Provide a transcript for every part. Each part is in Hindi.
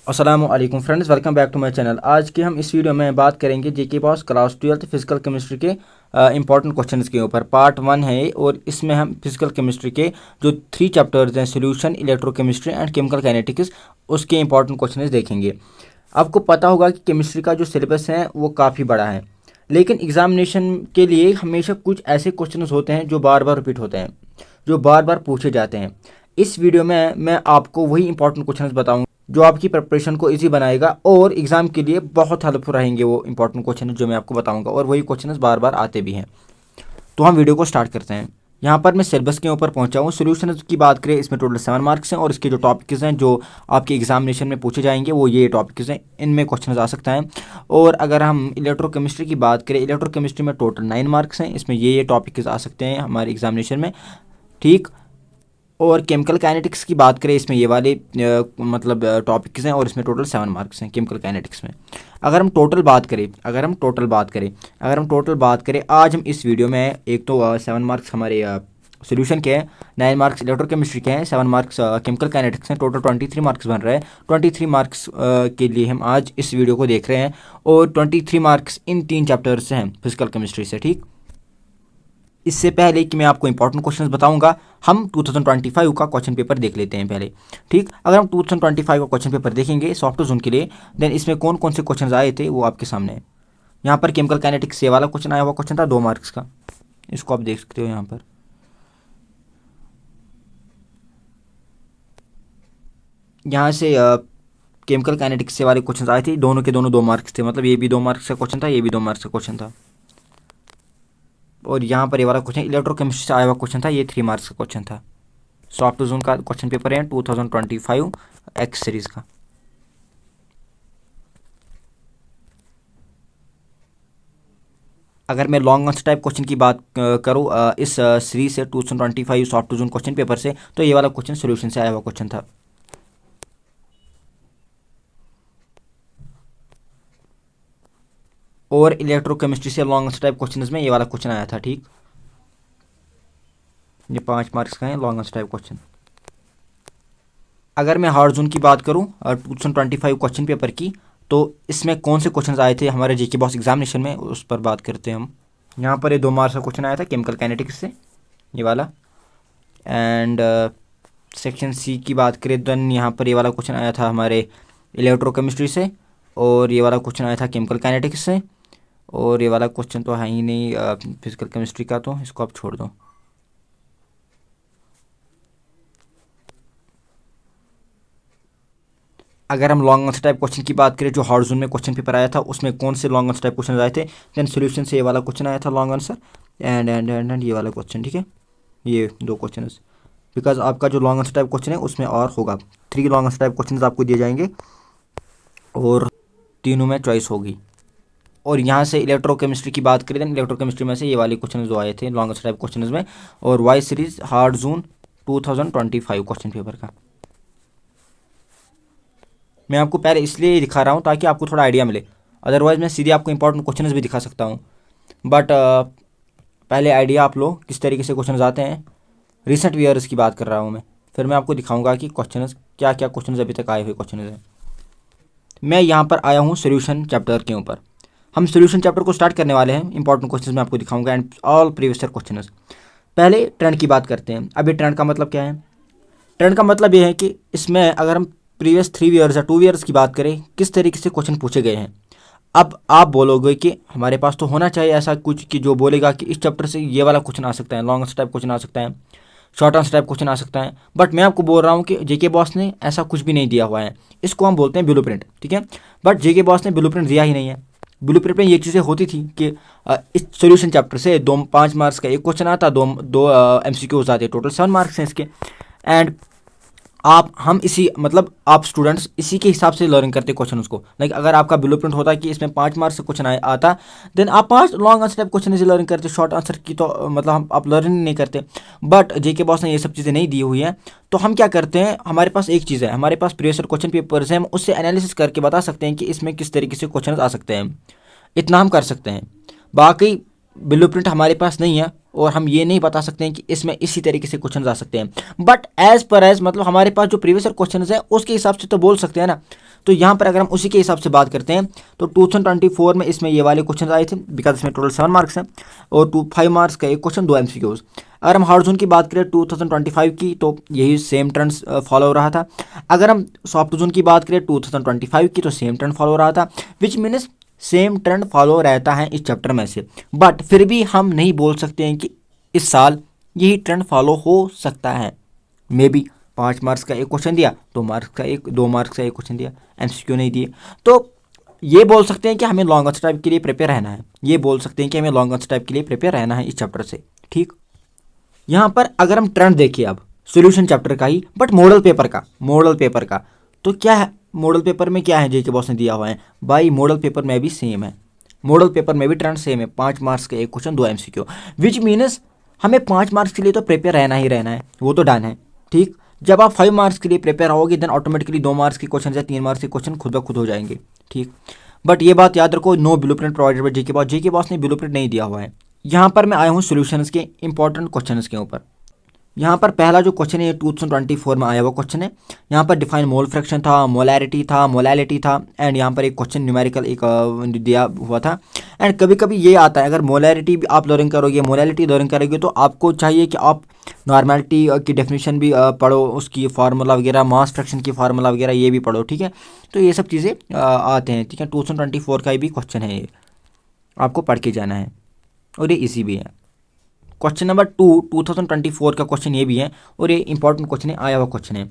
अस्सलामुअलैकुम friends, welcome back to my channel. आज के हम इस वीडियो में बात करेंगे JK BOSE class 12 physical chemistry के इंपॉर्टेंट क्वेश्चंस के ऊपर। पार्ट 1 है और इसमें हम फिजिकल केमिस्ट्री के जो 3 चैप्टर्स हैं, solution, electrochemistry and chemical kinetics, उसके इंपॉर्टेंट क्वेश्चंस देखेंगे। आपको पता होगा कि केमिस्ट्री का जो सिलेबस है वो काफ़ी बड़ा है, लेकिन एग्जामिनेशन के लिए हमेशा कुछ ऐसे क्वेश्चंस होते हैं जो बार बार रिपीट होते हैं, जो बार बार पूछे जाते हैं। इस वीडियो में मैं आपको वही इंपॉर्टेंट क्वेश्चंस बताऊंगा जो आपकी प्रिपरेशन को इजी बनाएगा और एग्जाम के लिए बहुत हेल्पफुल रहेंगे। वो इंपॉर्टेंट क्वेश्चन जो मैं आपको बताऊंगा और वही क्वेश्चन बार बार आते भी हैं। तो हम वीडियो को स्टार्ट करते हैं। यहाँ पर मैं सिलेबस के ऊपर पहुंचा हूँ। सोल्यूशन की बात करें, इसमें टोटल 7 मार्क्स हैं और इसके जो टॉपिक्स हैं जो आपके एग्जामिनेशन में पूछे जाएंगे वो ये टॉपिक्स हैं, इनमें क्वेश्चन आ सकता है। और अगर हम इलेक्ट्रोकेमिस्ट्री की बात करें, इलेक्ट्रोकेमिस्ट्री में टोटल 9 मार्क्स हैं, इसमें ये टॉपिक्स आ सकते हैं हमारे एग्जामिनेशन में, ठीक। और केमिकल काइनेटिक्स की बात करें, इसमें ये वाले मतलब टॉपिक्स हैं और इसमें टोटल 7 मार्क्स हैं केमिकल काइनेटिक्स में। अगर हम टोटल बात करें आज हम इस वीडियो में, एक तो 7 मार्क्स हमारे सोल्यूशन के हैं, 9 मार्क्स इलेक्ट्रोकेमिस्ट्री के हैं, 7 मार्क्स केमिकल काइनेटिक्स हैं, टोटल 23 मार्क्स बन रहे हैं। 23 मार्क्स के लिए हम आज इस वीडियो को देख रहे हैं और 23 मार्क्स इन 3 चैप्टर्स से हैं फिजिकल केमिस्ट्री से, ठीक। इससे पहले कि मैं आपको इंपॉर्टेंट क्वेश्चंस बताऊंगा, हम 2025 का क्वेश्चन पेपर देख लेते हैं पहले, ठीक। अगर हम 2025 का क्वेश्चन पेपर देखेंगे सॉफ्टवेयर जोन के लिए, देन इसमें कौन कौन से क्वेश्चंस आए थे वो आपके सामने है। यहाँ पर केमिकल काइनेटिक्स से वाला क्वेश्चन आया हुआ क्वेश्चन था 2 मार्क्स का, इसको आप देख सकते हो। यहाँ पर यहाँ से केमिकल काइनेटिक्स से वाले क्वेश्चन आए थे, दोनों के दोनों 2 मार्क्स थे, मतलब ये भी 2 मार्क्स का क्वेश्चन था, ये भी 2 मार्क्स का क्वेश्चन था। और यहाँ पर ये वाला क्वेश्चन इलेक्ट्रोकेमिस्ट्री से आया हुआ क्वेश्चन था, ये 3 मार्क्स का क्वेश्चन था। सॉफ्टवेयर जोन का क्वेश्चन पेपर है 2025 एक्स सीरीज का। अगर मैं लॉन्ग आंसर टाइप क्वेश्चन की बात करूँ इस सीरीज से 2025 सॉफ्टवेयर जोन क्वेश्चन पेपर से, तो ये वाला क्वेश्चन सोल्यूशन से आया हुआ क्वेश्चन था। और इलेक्ट्रोकेमिस्ट्री से लॉन्ग आंसर टाइप क्वेश्चन में ये वाला क्वेश्चन आया था, ठीक। ये 5 मार्क्स का है लॉन्ग आंसर टाइप क्वेश्चन। अगर मैं हार्ड जोन की बात करूं 2025 क्वेश्चन पेपर की, तो इसमें कौन से क्वेश्चन आए थे हमारे जेके बॉस एग्जामिनेशन में, उस पर बात करते हैं हम। यहाँ पर ये 2 मार्क्स का क्वेश्चन आया था केमिकल काइनेटिक्स से, ये वाला। एंड सेक्शन सी की बात करें, देन यहाँ पर ये वाला क्वेश्चन आया था हमारे इलेक्ट्रोकेमिस्ट्री से, और ये वाला क्वेश्चन आया था केमिकल काइनेटिक्स से। और ये वाला क्वेश्चन तो है ही नहीं फिजिकल केमिस्ट्री का, तो इसको आप छोड़ दो। अगर हम लॉन्ग आंसर टाइप क्वेश्चन की बात करें, जो हार्ड जोन में क्वेश्चन पेपर आया था उसमें कौन से लॉन्ग आंसर टाइप क्वेश्चन आए थे, देन सोल्यूशन से ये वाला क्वेश्चन आया था लॉन्ग आंसर, एंड ये वाला क्वेश्चन, ठीक है। ये 2 क्वेश्चन, बिकॉज आपका जो लॉन्ग आंसर टाइप क्वेश्चन है उसमें और होगा 3 लॉन्ग आंसर टाइप क्वेश्चन आपको दिए जाएंगे और तीनों में चॉइस होगी। और यहाँ से इलेक्ट्रोकेमिस्ट्री की बात करें, देन इलेक्ट्रोकेमिस्ट्री में से ये वाले क्वेश्चन जो आए थे लॉन्ग आंसर टाइप क्वेश्चन में, और Y series hard zone 2025 question paper का। मैं आपको पहले इसलिए दिखा रहा हूँ ताकि आपको थोड़ा आइडिया मिले, अदरवाइज़ मैं सीधे आपको इंपॉर्टेंट क्वेश्चंस भी दिखा सकता हूँ, बट पहले आइडिया आप लो किस तरीके से क्वेश्चंस आते हैं। रिसेंट ईयर्स की बात कर रहा हूँ मैं, फिर मैं आपको दिखाऊंगा कि क्वेश्चंस क्या क्या क्वेश्चंस अभी तक आए हुए क्वेश्चन हैं। मैं यहाँ पर आया हूँ सोल्यूशन चैप्टर के ऊपर। हम सोल्यूशन चैप्टर को स्टार्ट करने वाले हैं। इंपॉर्टेंट क्वेश्चन मैं आपको दिखाऊंगा and all previous year question. पहले ट्रेंड की बात करते हैं। अभी ट्रेंड का मतलब क्या है? ट्रेंड का मतलब ये है कि इसमें अगर हम प्रीवियस 3 ईयर्स या 2 ईयर्स की बात करें, किस तरीके से क्वेश्चन पूछे गए हैं। अब आप बोलोगे कि हमारे पास तो होना चाहिए ऐसा कुछ कि जो बोलेगा कि इस चैप्टर से ये वाला क्वेश्चन आ सकता है, लॉन्ग आंसर टाइप क्वेश्चन आ सकता है, शॉर्ट आंसर टाइप क्वेश्चन आ सकता है। बट मैं आपको बोल रहा हूँ कि जेके बॉस ने ऐसा कुछ भी नहीं दिया हुआ है। इसको हम बोलते हैं ब्लूप्रिंट, ठीक है। बट जेके बॉस ने ब्लूप्रिंट दिया ही नहीं है। ब्लूप्रिंट में ये चीज़ें होती थी कि इस सोल्यूशन चैप्टर से 5 मार्क्स का एक क्वेश्चन आता, दो MCQs आते, टोटल 7 मार्क्स हैं इसके। एंड हम इसी मतलब आप स्टूडेंट्स इसी के हिसाब से लर्न करते क्वेश्चन उसको। लाइक अगर आपका ब्लूप्रिंट होता कि इसमें 5 मार्क्स का क्वेश्चन आता, देन आप 5 लॉन्ग आंसर टाइप क्वेश्चन से लर्न करते। शॉर्ट आंसर की तो मतलब आप लर्न नहीं करते। बट जेके बॉस ने ये सब चीज़ें नहीं दी हुई हैं, तो हम क्या करते हैं, हमारे पास एक चीज़ है, हमारे पास प्रीवियस क्वेश्चन पेपर्स हैं, हम उससे एनालिसिस करके बता सकते हैं कि इसमें किस तरीके से क्वेश्चन आ सकते हैं। इतना हम कर सकते हैं। बाकी ब्लूप्रिंट हमारे पास नहीं है और हम ये नहीं बता सकते हैं कि इसमें इसी तरीके से क्वेश्चन आ सकते हैं। बट एज मतलब हमारे पास जो प्रीवियस क्वेश्चन है उसके हिसाब से तो बोल सकते हैं ना। तो यहाँ पर अगर हम उसी के हिसाब से बात करते हैं तो 2024 में इसमें ये वाले क्वेश्चन आए थे, बिकॉज इसमें टोटल 7 मार्क्स हैं और 5 मार्क्स का एक क्वेश्चन, 2 MCQs। अगर हम हार्ड जोन की बात करें 2025 की, तो यही सेम ट्रेंड फॉलो हो रहा था। अगर हम सॉफ्ट जोन की बात करें 2025 की, तो सेम ट्रेंड फॉलो हो रहा था, which means same trend follow रहता है इस चैप्टर में से। बट फिर भी हम नहीं बोल सकते हैं कि इस साल यही ट्रेंड फॉलो हो सकता है। मे बी 5 मार्क्स का एक क्वेश्चन दिया, 2 मार्क्स का एक 2 मार्क्स का एक क्वेश्चन दिया, MCQ नहीं दिए, तो ये बोल सकते हैं कि हमें लॉन्ग आंसर टाइप के लिए प्रिपेयर रहना है। ये बोल सकते हैं कि हमें लॉन्ग आंसर टाइप के लिए प्रिपेयर रहना है इस चैप्टर से। ठीक, यहाँ पर अगर हम ट्रेंड देखिए अब सॉल्यूशन चैप्टर का ही, बट मॉडल पेपर का तो क्या है, मॉडल पेपर में क्या है जेके बॉस ने दिया हुआ है भाई, मॉडल पेपर में भी सेम है, मॉडल पेपर में भी ट्रेंड सेम है, 5 मार्क्स का एक क्वेश्चन, 2 MCQ, विच मीन्स हमें 5 मार्क्स के लिए तो प्रिपेयर रहना ही रहना है, वो तो डन है। ठीक, जब आप 5 मार्क्स के लिए प्रिपेयर होगे देन ऑटोमेटिकली 2 मार्क्स के क्वेश्चन या 3 मार्क्स के क्वेश्चन खुद ब खुद हो जाएंगे। ठीक, बट ये बात याद रखो, no blueprint provided by JK BOSE ने ब्लूप्रिंट नहीं दिया हुआ है। यहाँ पर मैं आया हूँ सॉल्यूशंस के इंपॉर्टेंट क्वेश्चंस के ऊपर। यहाँ पर पहला जो क्वेश्चन है ये 2024 में आया हुआ क्वेश्चन है। यहाँ पर डिफाइन मोल फ्रैक्शन था, मोलैरिटी था, मोलैलिटी था, एंड यहाँ पर एक क्वेश्चन न्यूमेरिकल एक दिया हुआ था। एंड कभी कभी ये आता है, अगर मोलैरिटी भी आप लर्निंग करोगे, मोलैलिटी लर्निंग करोगे, तो आपको चाहिए कि आप नॉर्मेलिटी की डेफिनेशन भी पढ़ो, उसकी फार्मूला वगैरह, मास फ्रैक्शन की फार्मूला वगैरह ये भी पढ़ो। ठीक है, तो ये सब चीज़ें आते हैं। ठीक है, 2024 का भी क्वेश्चन है, ये आपको पढ़ के जाना है और ये इजी भी है। क्वेश्चन नंबर 2024 का क्वेश्चन ये भी है और ये इंपॉर्टेंट क्वेश्चन है, आया हुआ क्वेश्चन है।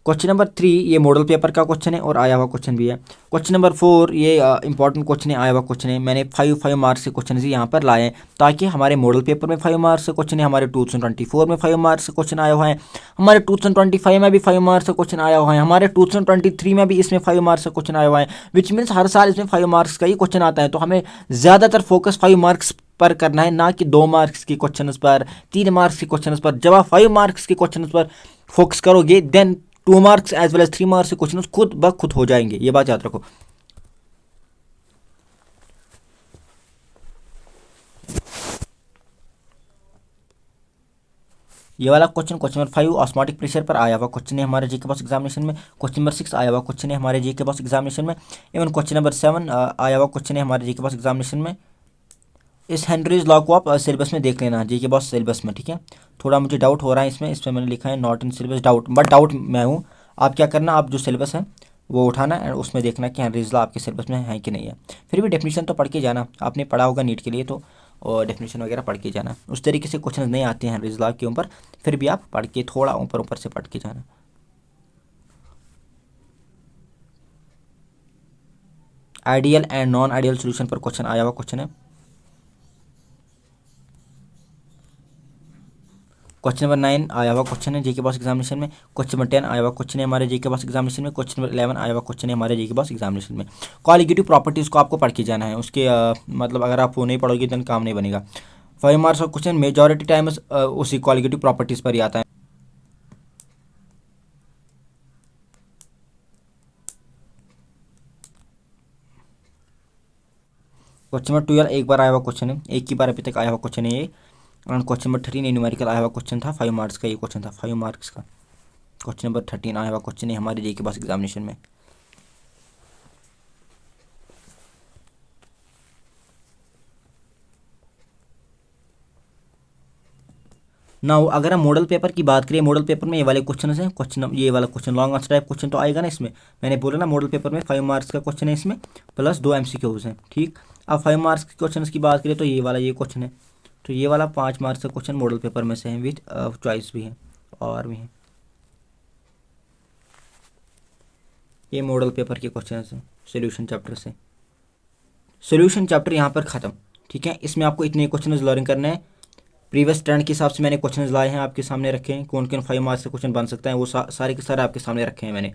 क्वेश्चन नंबर 3 ये मॉडल पेपर का क्वेश्चन है और आया हुआ क्वेश्चन भी है। क्वेश्चन नंबर 4 ये इंपॉर्टेंट क्वेश्चन है, आया हुआ क्वेश्चन है। मैंने 5 मार्क्स के क्वेश्चन यहाँ पर लाए हैं ताकि हमारे मॉडल पेपर में 5 मार्क्स का क्वेश्चन है, हमारे 2024 में 5 मार्क्स का क्वेश्चन आया हुआ है, हमारे 2025 में भी 5 मार्क्स का क्वेश्चन आया हुआ है, हमारे 2023 में भी इसमें 5 मार्क्स का क्वेश्चन आया हुआ है, विच मीन्स हर साल इसमें 5 मार्क्स का ही क्वेश्चन आता है। तो हमें ज़्यादातर फोकस 5 मार्क्स पर करना है, ना कि 2 मार्क्स के क्वेश्चन पर, 3 मार्क्स के क्वेश्चन पर। जब आप 5 मार्क्स के क्वेश्चन पर फोकस करोगे then 2 marks as well as 3 marks के क्वेश्चन खुद ब खुद हो जाएंगे, ये बात याद रखो। ये वाला क्वेश्चन नंबर 5 ऑस्मोटिक प्रेशर पर आया हुआ क्वेश्चन है हमारे जीके बॉस एग्जामिनेशन में। क्वेश्चन नंबर 6 आया हुआ क्वेश्चन है हमारे जीके बॉस एग्जामिनेशन में। इवन क्वेश्चन नंबर 7 आया हुआ क्वेश्चन है हमारे जीके बॉस एग्जामिनेशन में। इस हेनरीज लॉ को आप सिलेबस में देख लेना, जीके बॉस सिलेबस में। ठीक है, थोड़ा मुझे डाउट हो रहा है इसमें मैंने लिखा है not in syllabus doubt, but doubt मैं हूँ। आप क्या करना, आप जो सिलेबस है वो उठाना एंड उसमें देखना कि हेनरीज लॉ आपके सिलेबस में है कि नहीं है। फिर भी डेफिनेशन तो पढ़ के जाना, आपने पढ़ा होगा नीट के लिए, तो और डेफिनेशन वगैरह पढ़ के जाना। उस तरीके से क्वेश्चन नहीं आते हैं हेनरीज लॉ के ऊपर, फिर भी आप पढ़ के थोड़ा ऊपर ऊपर से पढ़ के जाना। Ideal and non ideal solution पर क्वेश्चन आया हुआ क्वेश्चन है। क्वेश्चन नंबर 9 आया हुआ क्वेश्चन है जीके बॉस एग्जामिनेशन में। क्वेश्चन नंबर 10 आया हुआ क्वेश्चन है हमारे जीके बॉस एग्जामिनेशन में। क्वेश्चन नंबर 11 आया हुआ क्वेश्चन है हमारे जीके बॉस एग्जामिनेशन में। क्वालिटेटिव प्रॉपर्टीज़ को आपको पढ़ के जाना है, उसके मतलब अगर आप वो नहीं पढ़ोगे तो काम नहीं बनेगा। 5 मार्क्स का क्वेश्चन मेजॉरिटी टाइम उसी क्वालिटेटिव प्रॉपर्टीज़ पर ही आता है। क्वेश्चन नंबर 12 एक बार आया हुआ क्वेश्चन है, एक ही बार अभी तक आया हुआ क्वेश्चन है ये। और क्वेश्चन नंबर 13 न्यूमेरिकल आया हुआ क्वेश्चन था, 5 मार्क्स का ये क्वेश्चन था, 5 मार्क्स का। क्वेश्चन नंबर 13 आया हुआ क्वेश्चन है हमारे जीके बॉस एग्जामिनेशन में। नाउ अगर हम मॉडल पेपर की बात करें, मॉडल पेपर में ये वाले क्वेश्चन हैं, ये वाला question long answer type question तो आएगा ना इसमें। मैंने बोला ना मॉडल पेपर में 5 मार्क्स का क्वेश्चन है इसमें, प्लस 2 MCQs हैं। ठीक, अब 5 मार्क्स के क्वेश्चन की बात करें तो ये वाला ये क्वेश्चन है, तो ये वाला 5 मार्क्स का क्वेश्चन मॉडल पेपर में से है, विथ चॉइस भी है और भी है। ये मॉडल पेपर के क्वेश्चन हैं सोल्यूशन चैप्टर से। सोल्यूशन चैप्टर यहाँ पर ख़त्म। ठीक है, इसमें आपको इतने क्वेश्चन लर्न करने हैं। प्रीवियस ट्रेंड के हिसाब से मैंने क्वेश्चन लाए हैं, आपके सामने रखे हैं। कौन कौन 5 मार्क्स से क्वेश्चन बन सकता है वो सारे के सारे आपके सामने रखे हैं।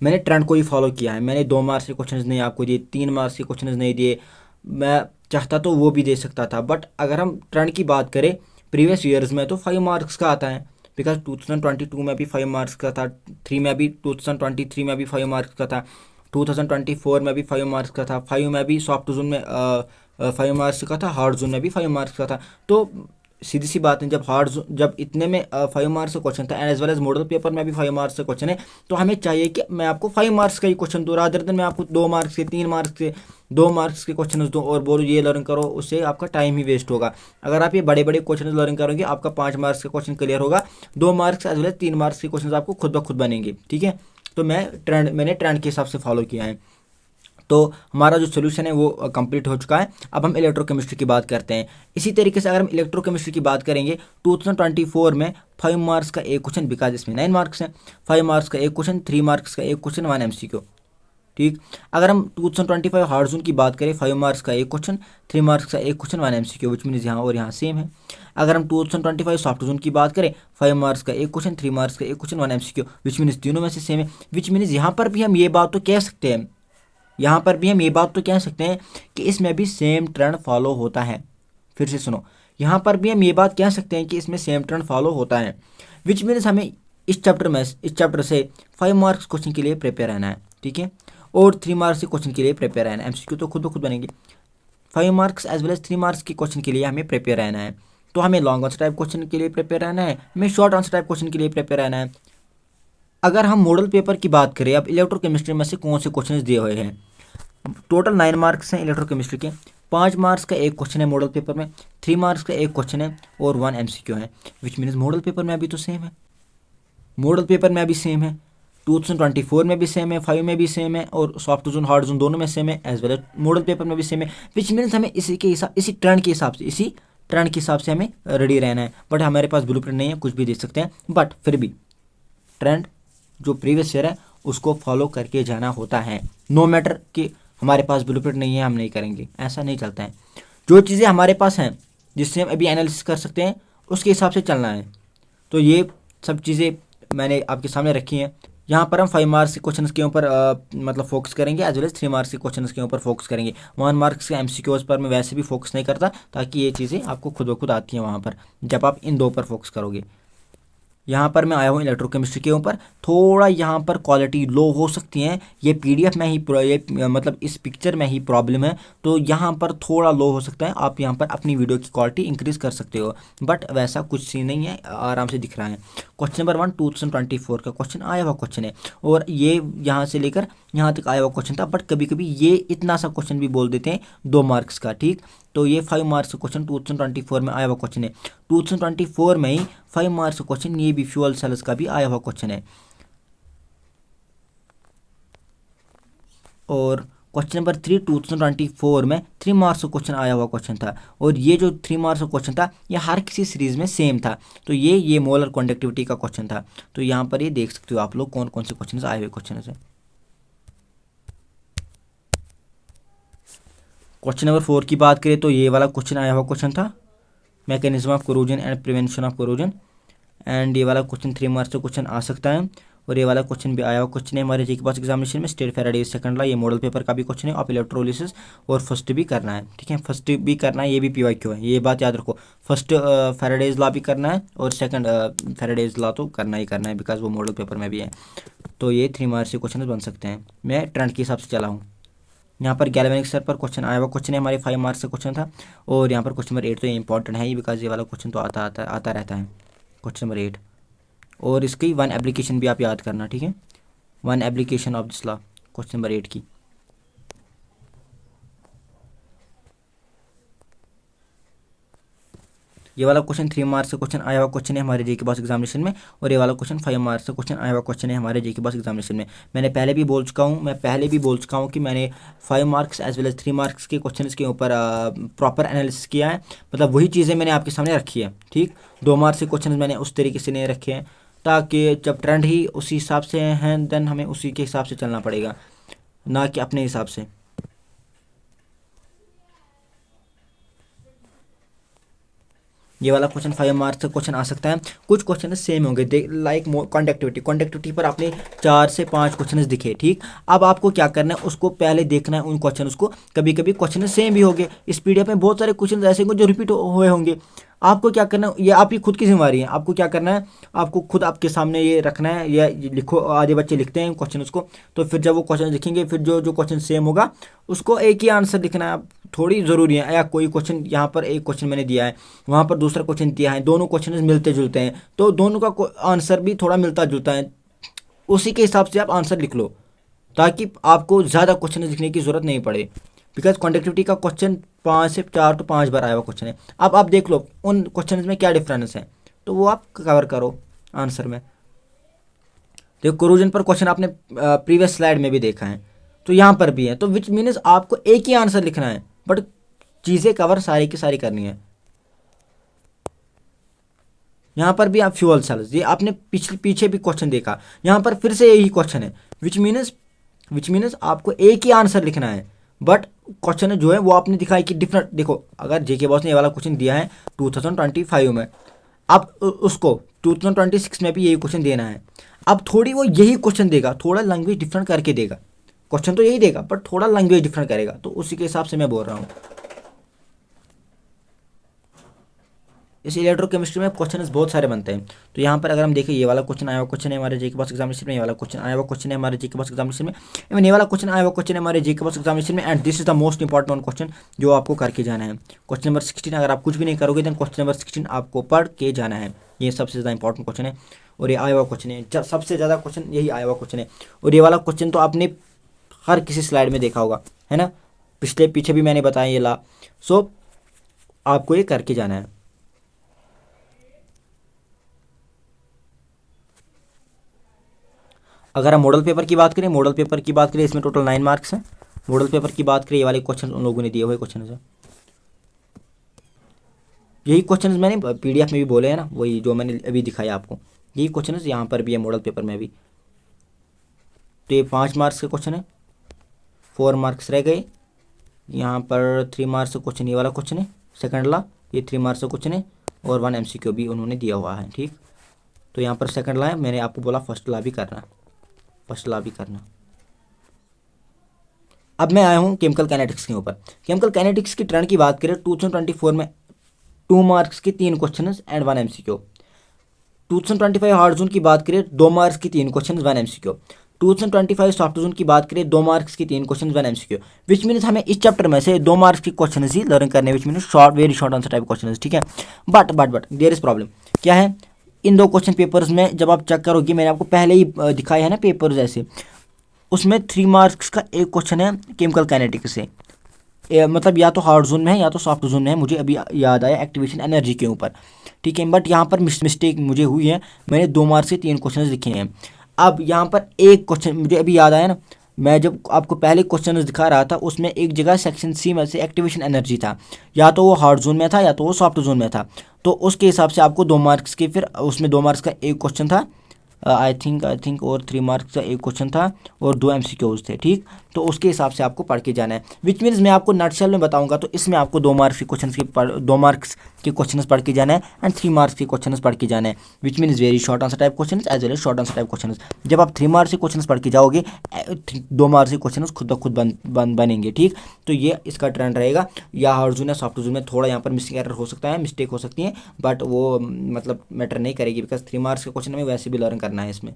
मैंने ट्रेंड को ही फॉलो किया है। मैंने 2 मार्क्स के क्वेश्चन नहीं आपको दिए, 3 मार्क्स के क्वेश्चन नहीं दिए। मैं चाहता तो वो भी दे सकता था, बट अगर हम ट्रेंड की बात करें प्रीवियस ईयर्स में तो 5 मार्क्स का आता है, बिकॉज 2022 में भी 5 मार्क्स का था, 3 में भी 2023 में भी 5 मार्क्स का था, 2024 में भी 5 मार्क्स का था, 5 में भी सॉफ्ट जोन में 5 मार्क्स का था, हार्ड जोन में भी 5 मार्क्स का था। तो सीधी सी बात है, जब इतने में 5 मार्क्स का क्वेश्चन था, as well as model paper में भी 5 मार्क्स का क्वेश्चन है, तो हमें चाहिए कि मैं आपको 5 मार्क्स का ही क्वेश्चन दूँ, रादर देन मैं आपको 2 मार्क्स के 3 मार्क्स के 2 मार्क्स के क्वेश्चन दूँ और बोलो ये लर्न करो, उससे आपका टाइम ही वेस्ट होगा। अगर आप ये बड़े बड़े क्वेश्चन लर्न करोगे, आपका 5 मार्क्स का क्वेश्चन क्लियर होगा, 2 marks as well as 3 marks के क्वेश्चन आपको खुद ब खुद बनेंगे। ठीक है, तो मैंने ट्रेंड के हिसाब से फॉलो किया है। तो हमारा जो सोल्यूशन है वो कंप्लीट हो चुका है। अब हम इलेक्ट्रोकेमिस्ट्री की बात करते हैं। इसी तरीके से अगर हम इलेक्ट्रोकेमिस्ट्री की बात करेंगे, 2024 में 5 मार्क्स का एक क्वेश्चन, बिकॉज इसमें 9 मार्क्स हैं, 5 मार्क्स का एक क्वेश्चन, 3 मार्क्स का एक क्वेश्चन, 1 MCQ। ठीक, अगर हम 2025 हार्ड जोन की बात करें, 5 मार्क्स का एक क्वेश्चन, 3 मार्क्स का एक क्वेश्चन, 1 MCQ, विच मीन्स यहाँ और यहाँ सेम है। अगर हम 2025 सॉफ्ट जोन की बात करें, 5 मार्क्स का एक क्वेश्चन, 3 मार्क्स का एक क्वेश्चन, 1 MCQ, विच मीन्स तीनों में से सेम है। विच मीन्स यहाँ पर भी हम ये बात तो कह सकते हैं, यहाँ पर भी हम ये बात तो कह सकते हैं कि इसमें भी सेम ट्रेंड फॉलो होता है। फिर से सुनो, यहाँ पर भी हम ये बात कह सकते हैं कि इसमें सेम ट्रेंड फॉलो होता है, विच मीन्स हमें इस चैप्टर से 5 मार्क्स क्वेश्चन के लिए प्रिपेयर रहना है। ठीक है, और 3 मार्क्स के क्वेश्चन के लिए प्रिपेयर रहना है। MCQ तो खुद ब खुद बनेंगे। 5 marks as well as 3 marks के क्वेश्चन के लिए हमें प्रिपेयर रहना है। तो हमें लॉन्ग आंसर टाइप क्वेश्चन के लिए प्रिपेयर रहना है, हमें शॉर्ट आंसर टाइप क्वेश्चन के लिए प्रिपेयर रहना है। अगर हम मॉडल पेपर की बात करें, अब इलेक्ट्रोकेमिस्ट्री में से कौन से क्वेश्चन दिए हुए हैं, टोटल 9 मार्क्स हैं इलेक्ट्रोकेमिस्ट्री के, 5 मार्क्स का एक क्वेश्चन है मॉडल पेपर में, 3 मार्क्स का एक क्वेश्चन है और 1 MCQ है, विच मीन्स मॉडल पेपर में अभी तो सेम है, मॉडल पेपर में अभी सेम है, 2024 में भी सेम है, 5 में भी सेम है और सॉफ्ट जोन हार्ड जोन दोनों में सेम है, as well as model paper में भी सेम है, विच मीन्स हमें इसी ट्रेंड के हिसाब से हमें रेडी रहना है। बट हमारे पास ब्लूप्रिंट नहीं है, कुछ भी दे सकते हैं, बट फिर भी ट्रेंड जो प्रीवियस ईयर है उसको फॉलो करके जाना होता है। नो मैटर कि हमारे पास ब्लूप्रिंट नहीं है, हम नहीं करेंगे, ऐसा नहीं चलता है। जो चीज़ें हमारे पास हैं जिससे हम अभी एनालिसिस कर सकते हैं, उसके हिसाब से चलना है। तो ये सब चीज़ें मैंने आपके सामने रखी हैं। यहाँ पर हम 5 मार्क्स के क्वेश्चन के ऊपर मतलब फोकस करेंगे, एज वेल एज 3 मार्क्स के क्वेश्चन के ऊपर फोकस करेंगे। 1 मार्क्स के MCQs पर मैं वैसे भी फोकस नहीं करता, ताकि ये चीज़ें आपको खुद ब खुद आती हैं वहाँ पर, जब आप इन 2 पर फोकस करोगे। यहाँ पर मैं आया हूँ इलेक्ट्रोकेमिस्ट्री के ऊपर, थोड़ा यहाँ पर क्वालिटी लो हो सकती है, ये PDF में ही ये मतलब इस पिक्चर में ही प्रॉब्लम है, तो यहाँ पर थोड़ा लो हो सकता है। आप यहाँ पर अपनी वीडियो की क्वालिटी इंक्रीज़ कर सकते हो, बट वैसा कुछ सीन नहीं है, आराम से दिख रहा है। क्वेश्चन नंबर 1 2024 का क्वेश्चन आया हुआ क्वेश्चन है, और ये यहाँ से लेकर यहाँ तक आया हुआ क्वेश्चन था, बट कभी कभी ये इतना सा क्वेश्चन भी बोल देते हैं 2 मार्क्स का। ठीक, तो ये 5 मार्क्स का क्वेश्चन 2024 में आया हुआ क्वेश्चन है। 2024 में ही 5 मार्क्स का क्वेश्चन ये भी फ्यूल सेल्स का भी आया हुआ क्वेश्चन है। और क्वेश्चन नंबर 3 2024 में 3 मार्क्स का क्वेश्चन आया हुआ क्वेश्चन था, और ये जो 3 मार्क्स का क्वेश्चन था ये हर किसी सीरीज में सेम था। तो ये मोलर कंडक्टिविटी का क्वेश्चन था। तो यहाँ पर ये देख सकते हो आप लोग कौन कौन से क्वेश्चन आए हुए क्वेश्चन है। क्वेश्चन नंबर 4 की बात करें तो ये वाला क्वेश्चन आया हुआ क्वेश्चन था, mechanism of corrosion and prevention of corrosion, and ये वाला क्वेश्चन 3 मार्क्स का क्वेश्चन आ सकता है। और ये वाला क्वेश्चन भी आया हुआ क्वेश्चन है हमारे जी के पास एग्जामिनेशन में, स्टेट फैराडे सेकंड लॉ, ये मॉडल पेपर का भी क्वेश्चन है, ऑफ इलेक्ट्रोलिसिस, और फर्स्ट भी करना है। ठीक है, फर्स्ट भी करना है, ये भी PYQ है, ये बात याद रखो। फर्स्ट फैराडेज लॉ भी करना है और सेकंड फैराडेज लॉ तो करना ही करना है, बिकॉज वो मॉडल पेपर में भी है। तो ये 3 मार्क्स के क्वेश्चन बन सकते हैं। मैं ट्रेंड के हिसाब से चला हूँ। यहाँ पर गैल्वेनिक सर पर क्वेश्चन आया हुआ क्वेश्चन है, हमारे 5 मार्क्स का क्वेश्चन था। और यहाँ पर क्वेश्चन नंबर 8 तो ये इंपॉर्टेंट है ही, बिकॉज ये वाला क्वेश्चन तो आता रहता है, क्वेश्चन नंबर 8। और इसकी 1 एप्लीकेशन भी आप याद करना। ठीक है, 1 application of this law, question number 8 की। ये वाला क्वेश्चन 3 मार्क्स का क्वेश्चन आया हुआ क्वेश्चन है हमारे जी के पास एग्जामिनेशन में, और ये वाला क्वेश्चन 5 मार्क्स का क्वेश्चन आया हुआ क्वेश्चन है हमारे जी के पास एग्जामिनेशन में। मैं पहले भी बोल चुका हूँ कि मैंने 5 marks as well as 3 marks के क्वेश्चन के ऊपर प्रॉपर एनालिसिस किया है, मतलब वही चीज़ें मैंने आपके सामने रखी है। ठीक, 2 मार्क्स के क्वेश्चन मैंने उस तरीके से नहीं रखे हैं, ताकि जब ट्रेंड ही उसी हिसाब से हैं, देन हमें उसी के हिसाब से चलना पड़ेगा, ना कि अपने हिसाब से। ये वाला क्वेश्चन 5 मार्क्स का क्वेश्चन आ सकता है। कुछ क्वेश्चन सेम होंगे, लाइक कंडक्टिविटी पर आपने 4 से 5 क्वेश्चन दिखे। ठीक, अब आपको क्या करना है, उसको पहले देखना है उन क्वेश्चन को। कभी कभी क्वेश्चन सेम भी होंगे, इस PDF में बहुत सारे क्वेश्चन ऐसे होंगे जो रिपीट हुए होंगे। आपको क्या करना है, ये आपकी खुद की जिम्मेवारी है। आपको क्या करना है, आपको खुद आपके सामने ये रखना है, ये लिखो। आधे बच्चे लिखते हैं क्वेश्चन उसको, तो फिर जब वो क्वेश्चन लिखेंगे, फिर जो जो क्वेश्चन सेम होगा उसको एक ही आंसर लिखना है। थोड़ी ज़रूरी है, या कोई क्वेश्चन यहाँ पर एक क्वेश्चन मैंने दिया है, वहाँ पर दूसरा क्वेश्चन दिया है, दोनों क्वेश्चन मिलते जुलते हैं, तो दोनों का आंसर भी थोड़ा मिलता जुलता है, उसी के हिसाब से आप आंसर लिख लो, ताकि आपको ज़्यादा क्वेश्चन लिखने की ज़रूरत नहीं पड़े। बिकॉज कॉन्टेक्टिविटी का क्वेश्चन 5 से 4 तो 5 बार आया हुआ क्वेश्चन है। अब आप देख लो उन क्वेश्चन में क्या डिफरेंस है, तो वो आप कवर करो आंसर में। देखो कोरोजन पर क्वेश्चन आपने प्रीवियस स्लाइड में भी देखा है, तो यहाँ पर भी है, तो विच मीन्स आपको एक ही आंसर लिखना है, बट चीज़ें कवर सारी की सारी करनी है। यहाँ पर भी आप फ्यूल सेल्स, ये आपने पीछे भी क्वेश्चन देखा, यहाँ पर फिर से यही क्वेश्चन है, विच मीन्स आपको एक ही आंसर लिखना है, बट क्वेश्चन जो है वो आपने दिखाया कि डिफरेंट। देखो अगर जेके बॉस ने ये वाला क्वेश्चन दिया है 2025 में, अब उसको 2026 में भी यही क्वेश्चन देना है। अब थोड़ी वो यही क्वेश्चन देगा, थोड़ा लैंग्वेज डिफरेंट करके देगा, क्वेश्चन तो यही देगा बट थोड़ा लैंग्वेज डिफरेंट करेगा, तो उसी के हिसाब से मैं बोल रहा हूँ। इस इलेक्ट्रोकेमिस्ट्री में क्वेश्चन बहुत सारे बनते हैं। तो यहाँ पर अगर हम देखें, ये वाला क्वेश्चन आया हुआ क्वेश्चन है हमारे जेके बॉस एग्जामिनेशन में, ये वाला क्वेश्चन आया हुआ क्वेश्चन है हमारे जेके बॉस एग्जामिनेशन में, एवं ये वाला क्वेश्चन आया हुआ क्वेश्चन है हमारे जेके बॉस एग्जामिनेशन में। And this is the most important one question जो आपको करके जाना है, क्वेश्चन नंबर 16। अगर आप कुछ भी नहीं करोगे देन क्वेश्चन नंबर 16 आपको पढ़ के जाना है। ये सबसे ज़्यादा इंपॉर्टेंट क्वेश्चन है और ये आया हुआ क्वेश्चन है, सबसे ज़्यादा क्वेश्चन यही आया हुआ क्वेश्चन है। और ये वाला क्वेश्चन तो आपने हर किसी स्लाइड में देखा होगा, है ना, पिछले पीछे भी मैंने बताया ये ला। सो आपको ये करके जाना है। अगर हम मॉडल पेपर की बात करें, इसमें टोटल 9 मार्क्स हैं। मॉडल पेपर की बात करें, ये वाले क्वेश्चन उन लोगों ने दिए हुए क्वेश्चन है, यही क्वेश्चन मैंने पीडीएफ में भी बोले हैं ना, वही जो मैंने अभी दिखाया आपको, यही क्वेश्चन यहाँ पर भी है मॉडल पेपर में भी। तो ये 5 मार्क्स के क्वेश्चन है, 4 मार्क्स रह गए। यहाँ पर 3 मार्क्स का क्वेश्चन ये वाला क्वेश्चन है सेकंड ला, ये 3 मार्क्स का क्वेश्चन है, और 1 MCQ भी उन्होंने दिया हुआ है। ठीक, तो यहाँ पर सेकंड ला है, मैंने आपको बोला फर्स्ट ला भी करना, अब मैं आया हूँ केमिकल काइनेटिक्स के ऊपर। केमिकल काइनेटिक्स की ट्रेंड की बात करें, 2024 में 2 मार्क्स के 3 question and 1 MCQ। 2025 hard zone की बात करें, 2 मार्क्स की 3 क्वेश्चन 1 MCQ। 2025 सॉफ्ट जोन की बात करें, 2 मार्क्स की 3 क्वेश्चन 1 MCQ। विच मीन्स हमें इस चैप्टर में से 2 मार्क्स की क्वेश्चन ही लर्न करने, विच means very short answer type question. ठीक है, बट देयर इज प्रॉब्लम। क्या है, इन 2 क्वेश्चन पेपर्स में जब आप चेक करोगे, मैंने आपको पहले ही दिखाया है ना पेपर्स ऐसे, उसमें 3 मार्क्स का एक क्वेश्चन है केमिकल काइनेटिक्स से, मतलब या तो हार्ड जोन में है या तो सॉफ्ट जोन में है, मुझे अभी याद आया एक्टिवेशन एनर्जी के ऊपर। ठीक है, बट यहाँ पर मिस्टेक मुझे हुई है, मैंने 2 मार्क्स से 3 क्वेश्चन लिखे हैं। अब यहाँ पर एक क्वेश्चन मुझे अभी याद आया ना, मैं जब आपको पहले क्वेश्चन दिखा रहा था, उसमें एक जगह सेक्शन सी में से एक्टिवेशन एनर्जी था, या तो वो हार्ड जोन में था या तो वो सॉफ्ट जोन में था, तो उसके हिसाब से आपको 2 मार्क्स के, फिर उसमें 2 मार्क्स का एक क्वेश्चन था आई थिंक, और 3 मार्क्स का एक क्वेश्चन था और 2 MCQs थे। ठीक, तो उसके हिसाब से आपको पढ़ के जाना है। विच मीन्स मैं आपको नटशेल में बताऊंगा, तो इसमें आपको 2 मार्क्स के क्वेश्चन 2 मार्क्स के क्वेश्चन पढ़ के जाना है एंड 3 मार्क्स के क्वेश्चन पढ़ के जाना है, which means very short answer type question as well as short answer type question. जब आप 3 मार्क्स के क्वेश्चन पढ़ के जाओगे, 2 मार्क्स के क्वेश्चन खुद ब खुद बनेंगे। ठीक, तो ये इसका ट्रेंड रहेगा। या हार्ड जोन या सॉफ्ट जोन में थोड़ा यहाँ पर मिस्टेक एरर हो सकता है, मिस्टेक हो सकती है, बट वो मतलब मैटर नहीं करेगी, बिकॉज 3 मार्क्स के क्वेश्चन में वैसे भी लर्न करना है इसमें।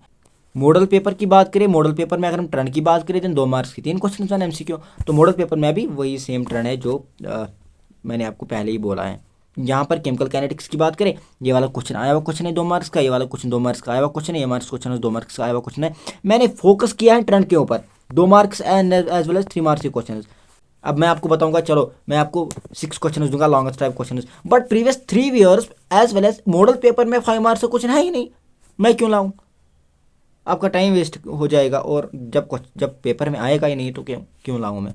मॉडल पेपर की बात करें, मॉडल पेपर में अगर हम ट्रेंड की बात करें, तो 2 मार्क्स की 3 क्वेश्चन 1 MCQ। तो मॉडल पेपर में भी वही सेम ट्रेंड है जो मैंने आपको पहले ही बोला है। यहाँ पर केमिकल काइनेटिक्स की बात करें, ये वाला क्वेश्चन आया हुआ क्वेश्चन है 2 मार्क्स का, ये वाला क्वेश्चन 2 मार्क्स का आया हुआ क्वेश्चन है, ये मार्क्स क्वेश्चन 2 मार्क्स का आया हुआ क्वेश्चन है। मैंने फोकस किया है ट्रेंड के ऊपर, 2 marks and as well as 3 marks के क्वेश्चन। अब मैं आपको बताऊंगा, चलो मैं आपको 6 क्वेश्चन दूंगा longest type question, but previous 3 years as well as model paper में 5 मार्क्स का क्वेश्चन है ही नहीं, मैं क्यों लाऊं? आपका टाइम वेस्ट हो जाएगा, और जब पेपर में आएगा ही नहीं तो क्यों लाऊं मैं,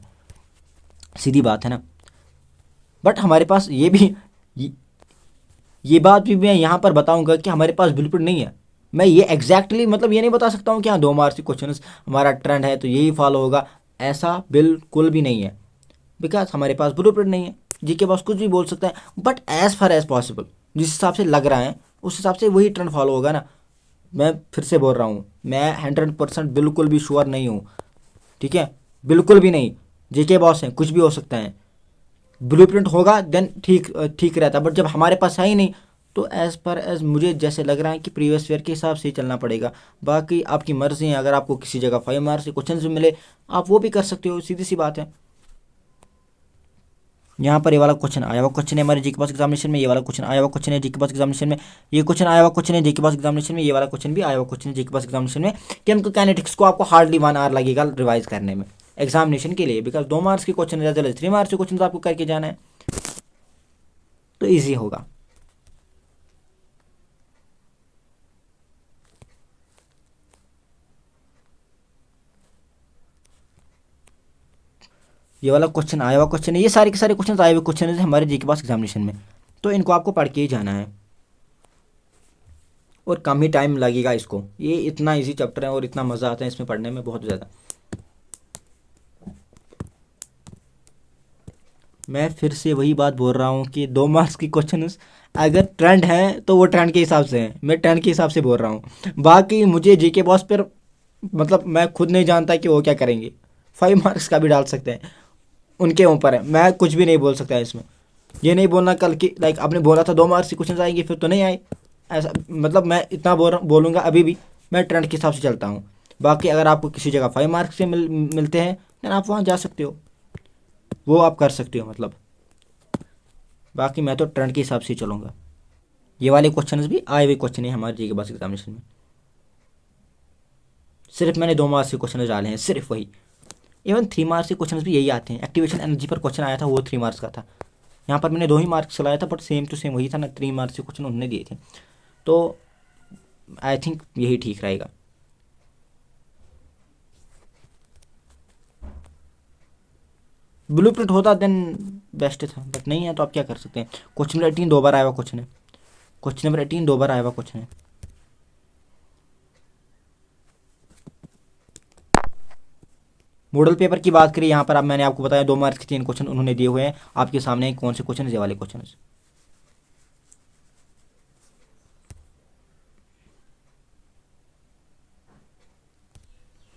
सीधी बात है ना। बट हमारे पास ये बात भी मैं यहाँ पर बताऊंगा कि हमारे पास बिल्कुल नहीं है। मैं ये एग्जैक्टली मतलब ये नहीं बता सकता हूँ कि हाँ 2 मार्क्स के क्वेश्चन हमारा ट्रेंड है तो यही फॉलो होगा, ऐसा बिल्कुल भी नहीं है, बिकॉज हमारे पास ब्लूप्रिंट नहीं है। जीके बॉस कुछ भी बोल सकता है, but as far as possible जिस हिसाब से लग रहा है उस हिसाब से वही ट्रेंड फॉलो होगा ना। मैं फिर से बोल रहा हूँ, मैं 100% बिल्कुल भी श्योर नहीं हूँ, ठीक है, बिल्कुल भी नहीं। जेके बॉस हैं, कुछ भी हो सकता है, ब्लूप्रिंट होगा देन ठीक ठीक रहता, बट जब हमारे पास है ही नहीं तो एज़ पर एज मुझे जैसे लग रहा है कि प्रीवियस ईयर के हिसाब से ही चलना पड़ेगा। बाकी आपकी मर्ज़ी है, अगर आपको किसी जगह 5 मार्क्स के क्वेश्चन भी मिले आप वो भी कर सकते हो, सीधी सी बात है। यहाँ पर ये वाला क्वेश्चन आया हुआ क्वेश्चन है हमारे जी के पास एग्जामिनेशन में, ये वाला क्वेश्चन आया हुआ क्वेश्चन है जी के पास एग्जामिनेशन में, ये क्वेश्चन आया हुआ क्वेश्चन है जी के पास एग्जामिनेशन में, ये वाला क्वेश्चन भी आया हुआ क्वेश्चन है जी के पास एग्जामिनेशन में। कि हमको काइनेटिक्स को आपको हार्डली 1 आवर लगेगा रिवाइज करने में एग्जामिनेशन के लिए, बिकॉज 2 मार्क्स के क्वेश्चन है, ज़्यादा 3 मार्क्स के क्वेश्चन आपको करके जाना है तो ईजी होगा। ये वाला क्वेश्चन आया हुआ क्वेश्चन है, ये सारे के सारे क्वेश्चन आए हुए क्वेश्चन है हमारे जी के पास एग्जामिनेशन में, तो इनको आपको पढ़ के ही जाना है और कम ही टाइम लगेगा इसको। ये इतना इजी चैप्टर है और इतना मज़ा आता है इसमें पढ़ने में बहुत ज़्यादा। मैं फिर से वही बात बोल रहा हूँ कि 2 मार्क्स की क्वेश्चन अगर ट्रेंड है तो वो ट्रेंड के हिसाब से है, मैं ट्रेंड के हिसाब से बोल रहा हूँ। बाकी मुझे जी के बॉस पर मतलब मैं खुद नहीं जानता कि वो क्या करेंगे, 5 मार्क्स का भी डाल सकते हैं, उनके ऊपर है, मैं कुछ भी नहीं बोल सकता इसमें। ये नहीं बोलना कल की लाइक आपने बोला था 2 मार्क्स की क्वेश्चन आएंगे फिर तो नहीं आए, ऐसा मतलब मैं इतना बोलूँगा अभी भी मैं ट्रेंड के हिसाब से चलता हूँ। बाकी अगर आपको किसी जगह 5 मार्क्स से मिलते हैं देन आप वहाँ जा सकते हो, वो आप कर सकते हो मतलब। बाकी मैं तो ट्रेंड के हिसाब से ही चलूँगा। ये वाले क्वेश्चन भी आए हुए क्वेश्चन है हमारे जी के पास एग्जामिनेशन में, सिर्फ मैंने 2 मार्क्स के क्वेश्चन डाले हैं, सिर्फ वही। इवन 3 मार्क्स के क्वेश्चन भी यही आते हैं। एक्टिवेशन एनर्जी पर क्वेश्चन आया था वो 3 मार्क्स का था, यहाँ पर मैंने 2 ही मार्क्स चलाया था बट सेम टू सेम वही था ना, 3 मार्क्स के क्वेश्चन उन्होंने दिए थे, तो आई थिंक यही ठीक रहेगा। ब्लूप्रिंट होता देन बेस्ट था, बट नहीं है तो आप क्या कर सकते हैं। क्वेश्चन नंबर 18 2 बार आया हुआ क्वेश्चन है, क्वेश्चन नंबर 18 2 बार आया हुआ क्वेश्चन है। मॉडल पेपर की बात करिए, यहाँ पर अब मैंने आपको बताया 2 मार्क्स के 3 क्वेश्चन उन्होंने दिए हुए हैं आपके सामने, कौन से क्वेश्चन है ये वाले क्वेश्चन।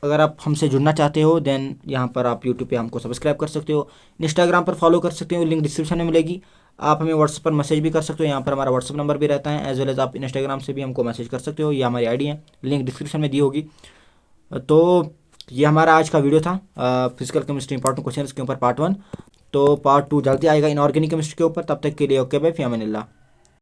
अगर आप हमसे जुड़ना चाहते हो देन यहाँ पर आप यूट्यूब पे हमको सब्सक्राइब कर सकते हो, इंस्टाग्राम पर फॉलो कर सकते हो, लिंक डिस्क्रिप्शन में मिलेगी। आप हमें व्हाट्सएप पर मैसेज भी कर सकते हो, यहाँ पर हमारा व्हाट्सएप नंबर भी रहता है, एज वेल एज आप इंस्टाग्राम से भी हमको मैसेज कर सकते हो, ये हमारी आईडी है, लिंक डिस्क्रिप्शन में दी होगी। तो ये हमारा आज का वीडियो था फिजिकल केमिस्ट्री इंपॉर्टेंट क्वेश्चन के ऊपर पार्ट 1। तो पार्ट 2 जल्दी आएगा इनऑर्गेनिक केमिस्ट्री के ऊपर, तब तक के लिए ओके बाय, फी अमान अल्लाह।